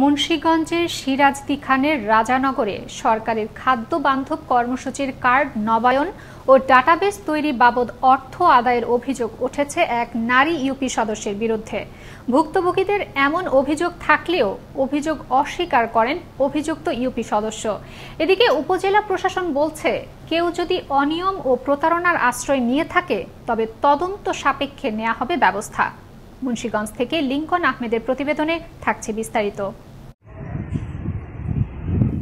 মুন্সিগঞ্জের সিরাজদি খানের রাজানগরে সরকারের খাদ্য বান্ধব কর্মসূচির কার্ড নবায়ন ও ডাটাবেস তৈরি বাবদ অর্থ আদায়ের অভিযোগ উঠেছে এক নারী ইউপি সদস্যের বিরুদ্ধে। ভুক্তভোগীদের এমন অভিযোগ থাকলেও অভিযোগ অস্বীকার করেন অভিযুক্ত ইউপি সদস্য। এদিকে উপজেলা প্রশাসন বলছে, কেউ যদি অনিয়ম ও প্রতারণার আশ্রয় নিয়ে থাকে তবে তদন্ত সাপেক্ষে নেওয়া হবে ব্যবস্থা। মুন্সিগঞ্জ থেকে লিঙ্কন আহমেদের প্রতিবেদনে থাকছে বিস্তারিত।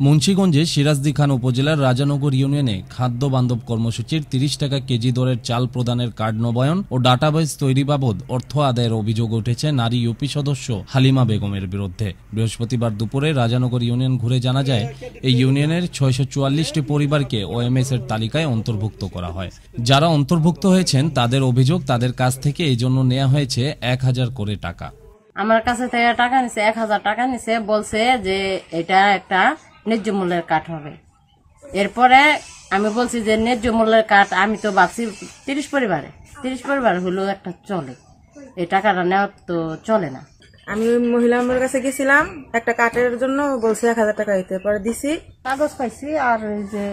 মুন্সিগঞ্জে সিরাজদি খান উপজেলার রাজানগর ইউনিয়নে খাদ্য বান্ধব কর্মসূচির ৩০ টাকা কেজি দরের চাল প্রদানের কার্ড নবায়ন ও ডাটাবেস তৈরি বাবদ অর্থ আদায়ের অভিযোগ উঠেছে নারী ইউপি সদস্য হালিমা বেগমের বিরুদ্ধে। বৃহস্পতিবার দুপুরে রাজানগর ইউনিয়ন ঘুরে জানা যায়, এই ইউনিয়নের ৬৪৪টি পরিবারকে ওএমএস এর তালিকায় অন্তর্ভুক্ত করা হয়। যারা অন্তর্ভুক্ত হয়েছেন তাদের অভিযোগ, তাদের কাছ থেকে এই জন্য নেওয়া হয়েছে ১,০০০ করে টাকা। আমার কাছে থেকে টাকা নিছে, ১,০০০ টাকা নিছে, বলছে যে এটা একটা ন্যায্য মূল্যের কাঠ হবে। এরপরে আমি বলছি যে ন্যায্য মূল্যের কাঠ, আমি তো ভাবছি ৩০ পরিবার হলেও একটা চলে, এই টাকাটা নেওয়া তো চলে না। আমি মহিলা আমার কাছে গেছিলাম একটা কাঠের জন্য, বলছে ১,০০০ টাকা দিতে, পরে দিছি, কাগজ পাইছি, আর এই যে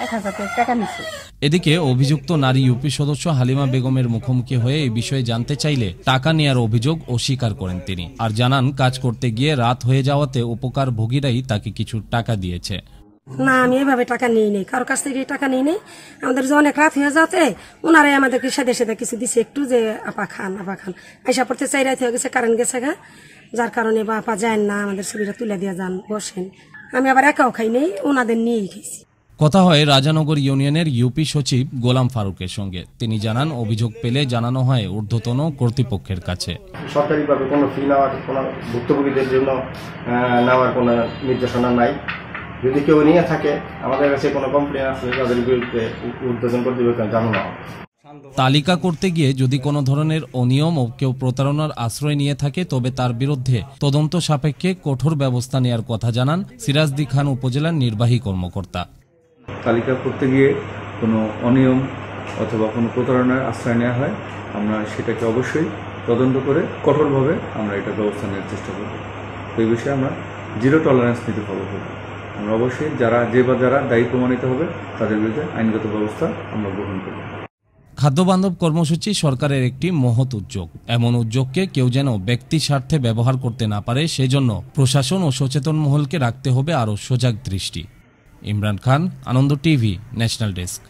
১,০০০ টাকা নিচ্ছে। এদিকে অভিযুক্ত নারী ইউপি সদস্য হালিমা বেগমের মুখোমুখি হয়ে এই বিষয়ে জানতে চাইলে টাকা নেয়ার অভিযোগ অস্বীকার করেন তিনি, আর জানান কাজ করতে গিয়ে রাত হয়ে যাওয়াতে উপকারভোগীরাই তাকে কিছু টাকা দিয়েছে। না, আমি এভাবে টাকা নিই নেই, কারোর কাছ থেকে টাকা নিই নেই। আমাদের যে অনেক রাত হয়ে যাতে ওনারাই আমাদেরকে সাথে সাথে কিছু দিছে, একটু যে আপা খান আইসা পড়তে চাই, রাত হয়ে গেছে, কারেন্ট গেছে গা, যার কারণে বা আপা যান না, আমাদের ছবিটা তুলে দিয়ে যান, বসেন। আমি আবার একাও খাই নেই, ওনাদের নিয়েই খাইছি। কথা হয় রাজানগর ইউনিয়নের ইউপি সচিব গোলাম ফারুকের সঙ্গে। তিনি জানান, অভিযোগ পেলে জানানো হয় ঊর্ধ্বতন কর্তৃপক্ষের কাছে। সরকারিভাবে কোনো ফি নেওয়ার, কোনো ভুক্তভোগীদের জন্য নেওয়ার কোনো নির্দেশনা নাই। যদি কেউ নিয়ে থাকে, আমাদের কাছে কোনো কমপ্লেন আসলে তাদের বিরুদ্ধে ঊর্ধ্বতন কর্তৃপক্ষকে জানানো হবে। তালিকা করতে গিয়ে যদি কোনো ধরনের অনিয়ম ও কেউ প্রতারণার আশ্রয় নিয়ে থাকে তবে তার বিরুদ্ধে তদন্ত সাপেক্ষে কঠোর ব্যবস্থা নেওয়ার কথা জানান সিরাজদি খান উপজেলার নির্বাহী কর্মকর্তা। তালিকা করতে গিয়ে কোনো অনিয়ম অথবা কোনো প্রতারণার আশ্রয় নেওয়া হয়, আমরা সেটাকে অবশ্যই তদন্ত করে কঠোরভাবে আমরা এটা ব্যবস্থা নেওয়ার চেষ্টা করব। এই বিষয়ে আমরা জিরো টলারেন্স নীতি ফলো করব। আমরা অবশ্যই যারা দায়ী প্রমাণিত হবে তাদের বিরুদ্ধে আইনগত ব্যবস্থা আমরা গ্রহণ করব। খাদ্যবান্ধব কর্মসূচি সরকারের একটি মহৎ উদ্যোগ। এমন উদ্যোগকে কেউ যেন ব্যক্তি স্বার্থে ব্যবহার করতে না পারে, সেজন্য প্রশাসন ও সচেতন মহলকে রাখতে হবে আরও সজাগ দৃষ্টি। ইমরান খান, আনন্দ টিভি, ন্যাশনাল ডেস্ক।